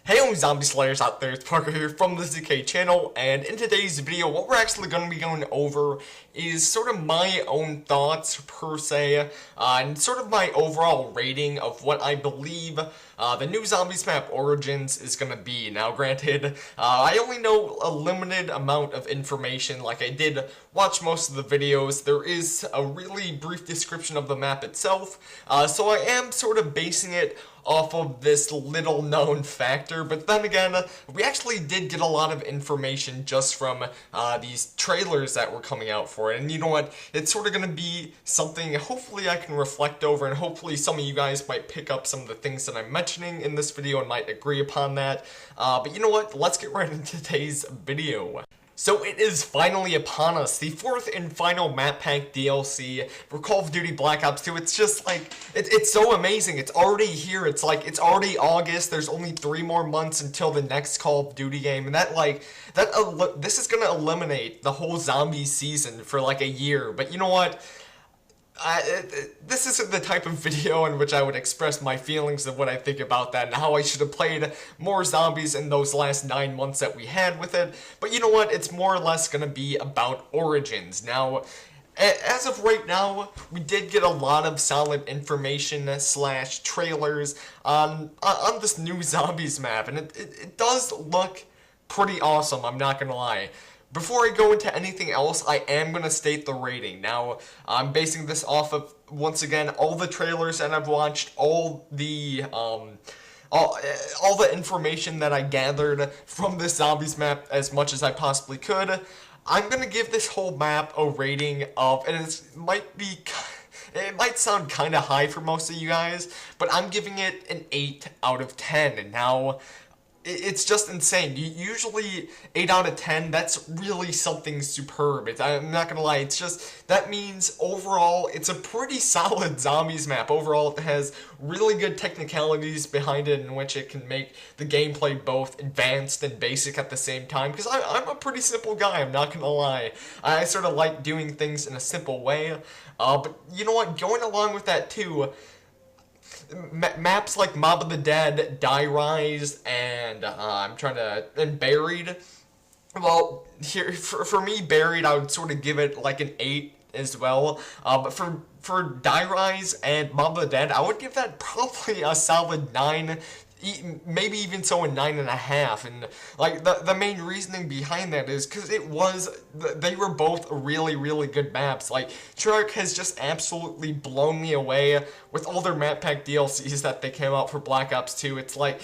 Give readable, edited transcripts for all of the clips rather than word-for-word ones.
Hey zombie slayers out there, it's Parker here from the ZK channel, and in today's video what we're actually going to be going over is sort of my own thoughts per se, and sort of my overall rating of what I believe the new Zombies map Origins is going to be. Now granted, I only know a limited amount of information. Like, I did watch most of the videos. There is a really brief description of the map itself, so I am sort of basing it off of this little known factor, but then again, we actually did get a lot of information just from these trailers that were coming out for it, and you know what, it's sort of going to be something hopefully I can reflect over, and hopefully some of you guys might pick up some of the things that I'm mentioning in this video and might agree upon that, but you know what, let's get right into today's video. So it is finally upon us, the fourth and final map pack DLC for Call of Duty Black Ops 2. It's just like, it's so amazing. It's already here. It's like, it's already August. There's only 3 more months until the next Call of Duty game. And this is gonna eliminate the whole zombie season for like a year. But you know what? This isn't the type of video in which I would express my feelings of what I think about that and how I should have played more zombies in those last 9 months that we had with it. But you know what? It's more or less going to be about Origins. Now, as of right now, we did get a lot of solid information / trailers on this new zombies map, and it does look pretty awesome, I'm not going to lie. Before I go into anything else, I am going to state the rating. Now, I'm basing this off of, once again, all the trailers that I've watched, all the information that I gathered from this zombies map as much as I possibly could. I'm going to give this whole map a rating of, and it might sound kind of high for most of you guys, but I'm giving it an 8 out of 10. And now, it's just insane. Usually 8 out of 10, that's really something superb. I'm not gonna lie, it's just, that means overall, it's a pretty solid zombies map. Overall, it has really good technicalities behind it in which it can make the gameplay both advanced and basic at the same time. Because I'm a pretty simple guy, I'm not gonna lie. I sort of like doing things in a simple way. But you know what, going along with that too, maps like Mob of the Dead, Die Rise, and and Buried. Well, here for me, Buried, I would sort of give it like an 8 as well. But for Die Rise and Mob of the Dead, I would give that probably a solid 9. Maybe even so a 9.5, and like the main reasoning behind that is because they were both really good maps. Like, Treyarch has just absolutely blown me away with all their map pack DLCs that they came out for Black Ops 2. It's like,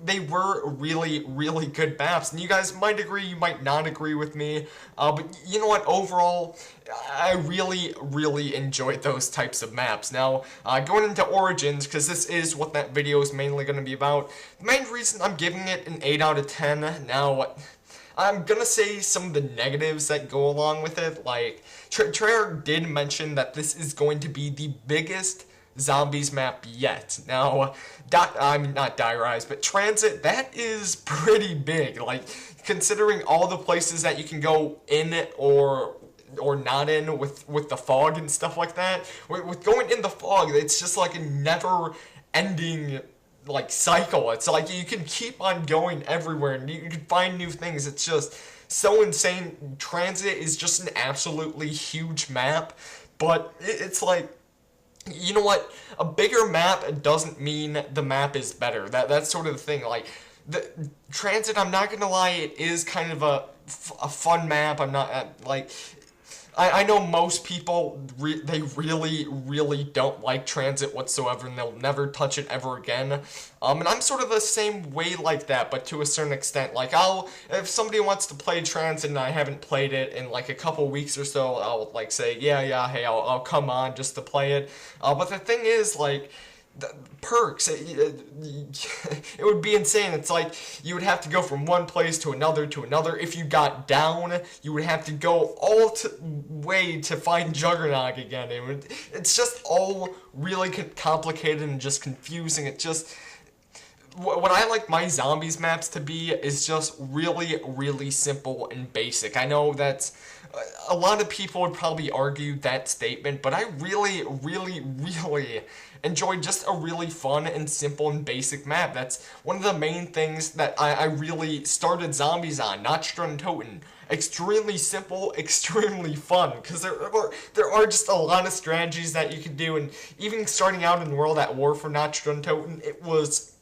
they were really good maps, and you guys might agree, you might not agree with me, but you know what, overall, I really enjoyed those types of maps. Now, going into Origins, because this is what that video is mainly going to be about, the main reason I'm giving it an 8 out of 10, now, I'm gonna say some of the negatives that go along with it. Like, Treyarch did mention that this is going to be the biggest zombies map yet. Now, I mean, not Die Rise, but Transit, that is pretty big. Like, considering all the places that you can go in or not in with the fog and stuff like that. With going in the fog, it's just like a never-ending like cycle. It's like you can keep on going everywhere and you can find new things. It's just so insane. Transit is just an absolutely huge map, but it's like, you know what? A bigger map doesn't mean the map is better. That's sort of the thing. Like, the Transit, I'm not gonna lie, it is kind of a fun map. I'm not like, I know most people, they really don't like Transit whatsoever, and they'll never touch it ever again. And I'm sort of the same way like that, but to a certain extent. Like, if somebody wants to play Transit and I haven't played it in like a couple weeks or so, I'll like say, yeah, hey, I'll come on just to play it. But the thing is, like, the perks, it would be insane. It's like you would have to go from one place to another. If you got down, you would have to go all the way to find Juggernog again. It's just all really complicated and just confusing. It just, what I like my zombies maps to be is just really simple and basic. I know that's a lot of people would probably argue that statement, but I really, really, really enjoyed just a really fun and simple and basic map. That's one of the main things that I really started Zombies on, Nachtstrand und Toten. Extremely simple, extremely fun, because there are just a lot of strategies that you can do, and even starting out in World at War for Nachtstrand und Toten, it was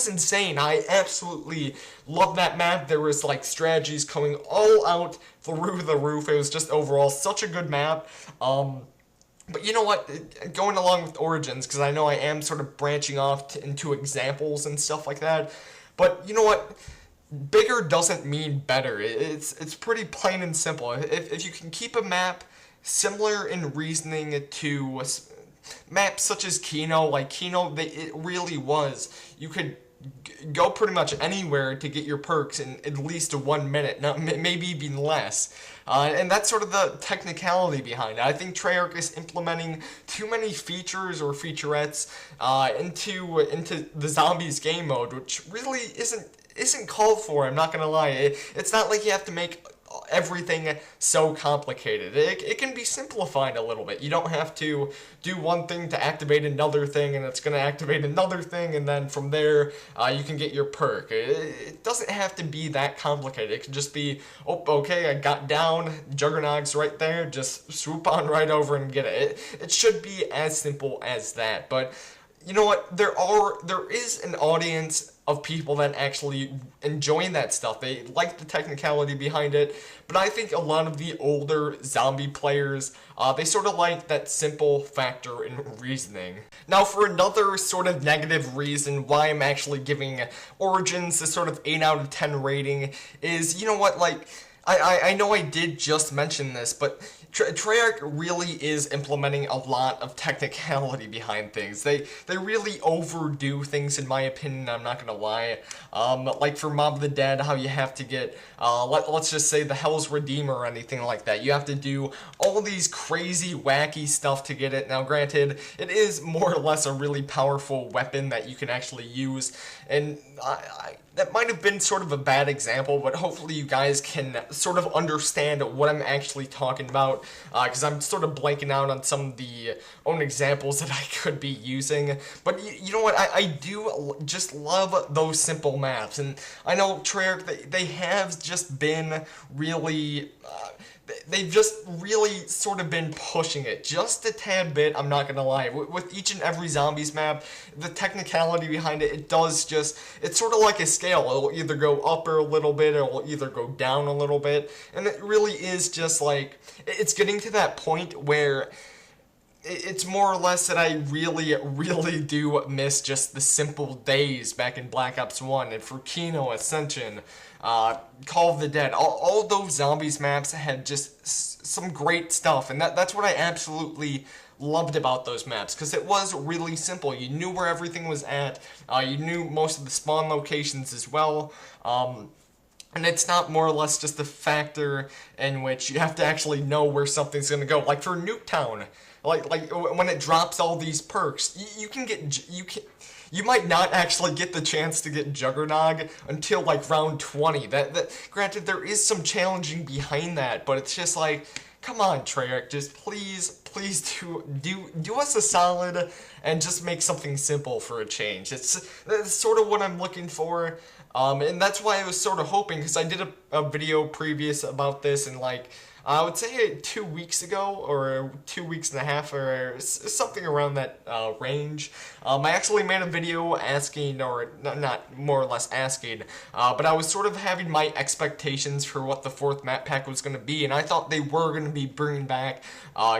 insane. I absolutely love that map. There was like strategies coming all out through the roof. It was just overall such a good map. But you know what? Going along with Origins, because I know I am sort of branching off into examples and stuff like that. But you know what? Bigger doesn't mean better. It's pretty plain and simple. If you can keep a map similar in reasoning to maps such as Kino, like Kino, it really was. You could go pretty much anywhere to get your perks in at least 1 minute, not maybe even less. And that's sort of the technicality behind it. I think Treyarch is implementing too many features or featurettes into the Zombies game mode, which really isn't called for. I'm not gonna lie. It's not like you have to make everything so complicated. It can be simplified a little bit. You don't have to do one thing to activate another thing, and it's going to activate another thing, and then from there, you can get your perk. It doesn't have to be that complicated. It can just be, oh, okay, I got down, Juggernaut's right there, just swoop on right over and get it. It should be as simple as that, but you know what? There is an audience of people that actually enjoy that stuff. They like the technicality behind it, but I think a lot of the older zombie players, they sort of like that simple factor in reasoning. Now, for another sort of negative reason why I'm actually giving Origins a sort of 8 out of 10 rating is, you know what, like, I know I did just mention this, but Treyarch really is implementing a lot of technicality behind things. They really overdo things, in my opinion. I'm not gonna lie. Like for Mob of the Dead, how you have to get let's just say the Hell's Redeemer or anything like that. You have to do all these crazy, wacky stuff to get it. Now, granted, it is more or less a really powerful weapon that you can actually use, and that might have been sort of a bad example, but hopefully you guys can sort of understand what I'm actually talking about, because I'm sort of blanking out on some of the own examples that I could be using. But you know what, I do just love those simple maps, and I know Treyarch, they have just been really... they've just really sort of been pushing it just a tad bit, I'm not gonna lie. With each and every Zombies map, the technicality behind it, it's sort of like a scale. It'll either go up or a little bit, or it'll either go down a little bit, and it really is just like, it's getting to that point where it's more or less that I really, really do miss just the simple days back in Black Ops 1 and for Kino, Ascension, Call of the Dead. All those Zombies maps had just some great stuff, and that's what I absolutely loved about those maps, because it was really simple. You knew where everything was at, you knew most of the spawn locations as well, and it's not more or less just a factor in which you have to actually know where something's going to go. Like for Nuketown, like when it drops all these perks, you might not actually get the chance to get Juggernog until like round 20. That granted, there is some challenging behind that, but it's just like, come on, Treyarch, just please do us a solid and just make something simple for a change. That's sort of what I'm looking for, and that's why I was sort of hoping, because I did a video previous about this, and like, I would say 2 weeks ago, or 2 weeks and a half, or something around that range. I actually made a video asking, or not more or less asking, but I was sort of having my expectations for what the 4th map pack was going to be, and I thought they were going to be bringing back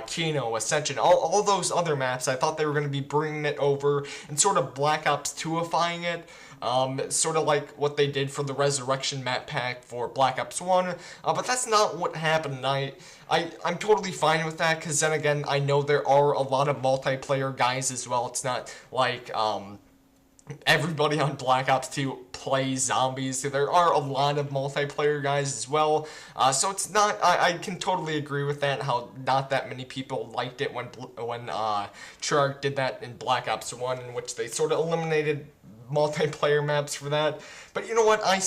Kino, Ascension, all those other maps. I thought they were going to be bringing it over and sort of Black Ops 2-ifying it. Sort of like what they did for the Resurrection map pack for Black Ops 1, but that's not what happened, and I'm totally fine with that, because then again, I know there are a lot of multiplayer guys as well. It's not like, everybody on Black Ops 2 plays zombies. There are a lot of multiplayer guys as well, so it's not, I can totally agree with that, how not that many people liked it when Treyarch did that in Black Ops 1, in which they sort of eliminated multiplayer maps for that. But you know what, I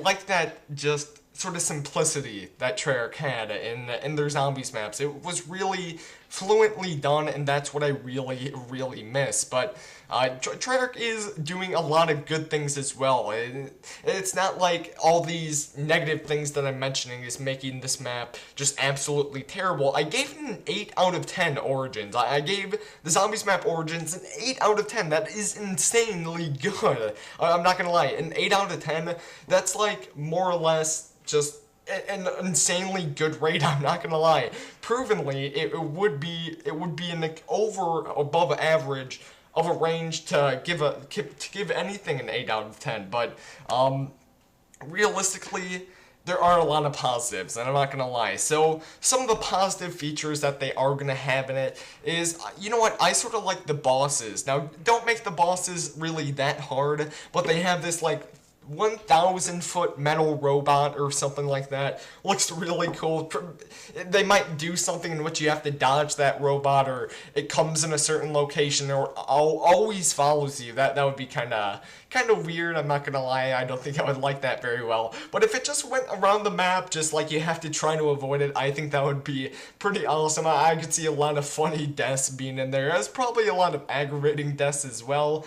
like that just sort of simplicity that Treyarch had in their zombies maps. It was really fluently done, and that's what I really, really miss. But Treyarch is doing a lot of good things as well. It's not like all these negative things that I'm mentioning is making this map just absolutely terrible. I gave it an 8 out of 10 Origins. I gave the Zombies map Origins an 8 out of 10. That is insanely good. I'm not gonna lie, an 8 out of 10, that's like more or less just an insanely good rate. I'm not gonna lie. Provenly, it would be an above average of a range to give anything an 8 out of 10. But realistically, there are a lot of positives, and I'm not gonna lie. So some of the positive features that they are gonna have in it is, you know what, I sort of like the bosses. Now, don't make the bosses really that hard, but they have this like 1,000-foot metal robot or something like that. Looks really cool. They might do something in which you have to dodge that robot, or it comes in a certain location, or always follows you. That would be kind of weird. I'm not gonna lie. I don't think I would like that very well. But if it just went around the map, just like you have to try to avoid it, I think that would be pretty awesome. I could see a lot of funny deaths being in there. There's probably a lot of aggravating deaths as well.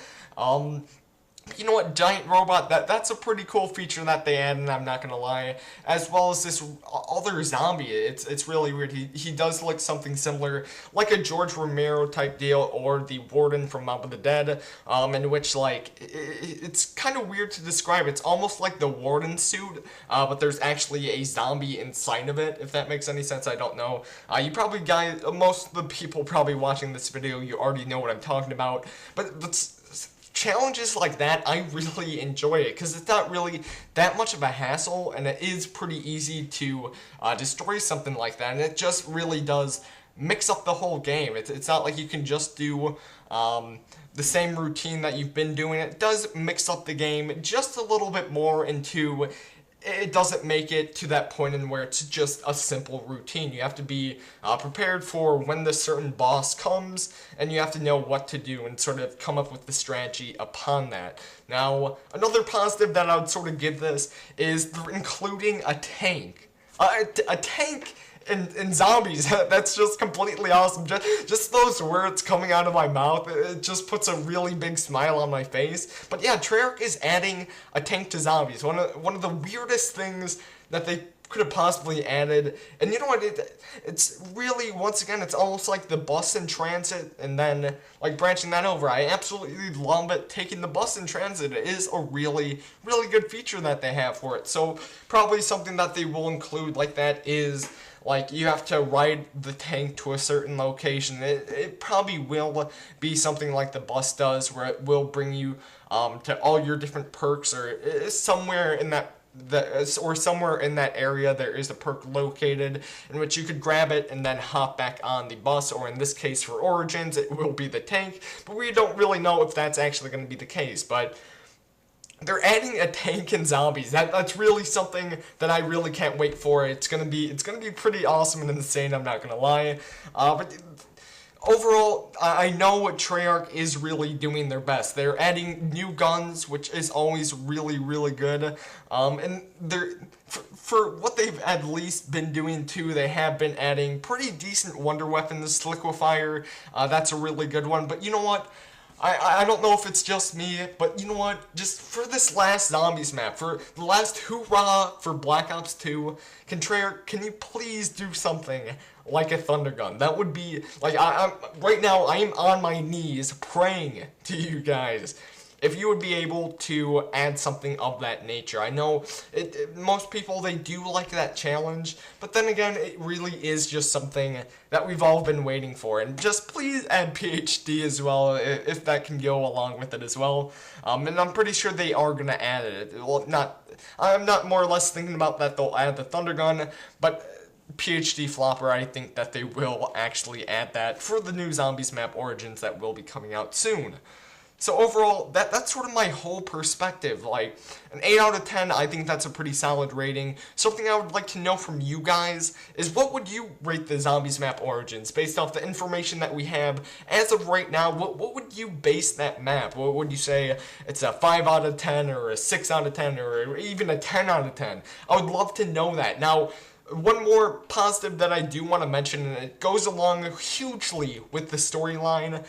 You know what, giant robot, that's a pretty cool feature that they added, I'm not gonna lie. As well as this other zombie, it's really weird. He does look something similar, like a George Romero type deal, or the Warden from Mob of the Dead, in which, like, it's kind of weird to describe. It's almost like the Warden suit, but there's actually a zombie inside of it, if that makes any sense. I don't know. You probably, most of the people probably watching this video, you already know what I'm talking about, but challenges like that, I really enjoy it, because it's not really that much of a hassle, and it is pretty easy to destroy something like that, and it just really does mix up the whole game. It's not like you can just do the same routine that you've been doing. It does mix up the game just a little bit more into... It doesn't make it to that point in where it's just a simple routine. You have to be prepared for when the certain boss comes, and you have to know what to do and sort of come up with the strategy upon that. Now, another positive that I would sort of give this is including a tank. A tank in zombies, that's just completely awesome. Just those words coming out of my mouth, it just puts a really big smile on my face. But yeah, Treyarch is adding a tank to zombies. One of the weirdest things that they could have possibly added. And you know what, it's really, once again, it's almost like the bus in transit, and then like branching that over. I absolutely love it. Taking the bus in transit is a really, really good feature that they have for it. So probably something that they will include like that is, like, you have to ride the tank to a certain location. It probably will be something like the bus does, where it will bring you to all your different perks, or somewhere in that area there is a perk located in which you could grab it and then hop back on the bus, or in this case for Origins it will be the tank, but we don't really know if that's actually going to be the case. But they're adding a tank in zombies. That's really something that I really can't wait for. It's gonna be pretty awesome and insane, I'm not gonna lie. But overall, I know what Treyarch is really doing their best. They're adding new guns, which is always really, really good. And for what they've at least been doing too, they have been adding pretty decent wonder weapons. Liquefier, that's a really good one. But you know what? I don't know if it's just me, but you know what? Just for this last Zombies map, for the last hoorah for Black Ops 2, can you please do something like a Thunder Gun? That would be, like, I'm right now, I am on my knees praying to you guys if you would be able to add something of that nature. I know most people, they do like that challenge, but then again, it really is just something that we've all been waiting for. And just please add PhD as well, if that can go along with it as well. And I'm pretty sure they are going to add it. Well, I'm not more or less thinking about that they'll add the Thunder Gun, but PhD Flopper, I think that they will actually add that for the new Zombies map Origins that will be coming out soon. So overall, that's sort of my whole perspective. Like, an 8 out of 10, I think that's a pretty solid rating. Something I would like to know from you guys is, what would you rate the Zombies map Origins based off the information that we have as of right now? What would you base that map? What would you say it's a 5 out of 10 or a 6 out of 10 or even a 10 out of 10? I would love to know that. Now, one more positive that I do want to mention, and it goes along hugely with the storyline,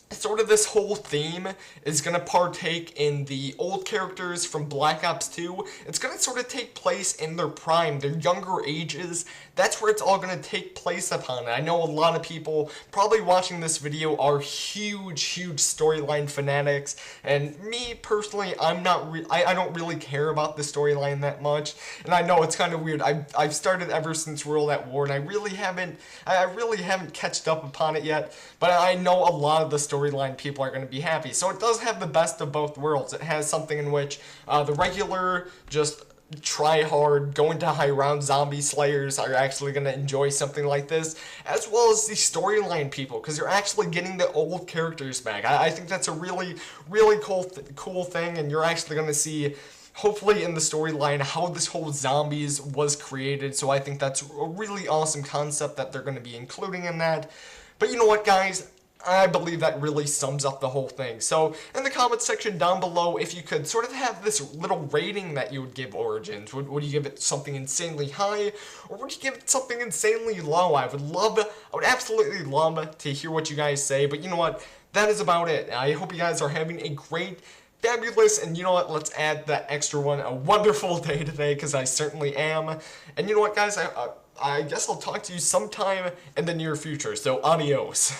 sort of this whole theme is going to partake in the old characters from Black Ops 2. It's going to sort of take place in their prime, their younger ages. That's where it's all going to take place upon. And I know a lot of people probably watching this video are huge storyline fanatics, and me personally, I don't really care about the storyline that much. And I know it's kind of weird. I've started ever since World at War, and I really haven't catched up upon it yet. But I know a lot of the storyline people are going to be happy. So it does have the best of both worlds. It has something in which the regular, just try hard, go into high round zombie slayers are actually going to enjoy something like this, as well as the storyline people, because you're actually getting the old characters back. I think that's a really cool thing, and you're actually going to see, hopefully in the storyline, how this whole zombies was created. So I think that's a really awesome concept that they're going to be including in that. But you know what, guys? I believe that really sums up the whole thing. So, in the comment section down below, if you could sort of have this little rating that you would give Origins, would you give it something insanely high, or would you give it something insanely low? I would absolutely love to hear what you guys say, but you know what? That is about it. I hope you guys are having a great, fabulous, and you know what, let's add that extra one, a wonderful day today, because I certainly am. And you know what, guys, I guess I'll talk to you sometime in the near future, so adios.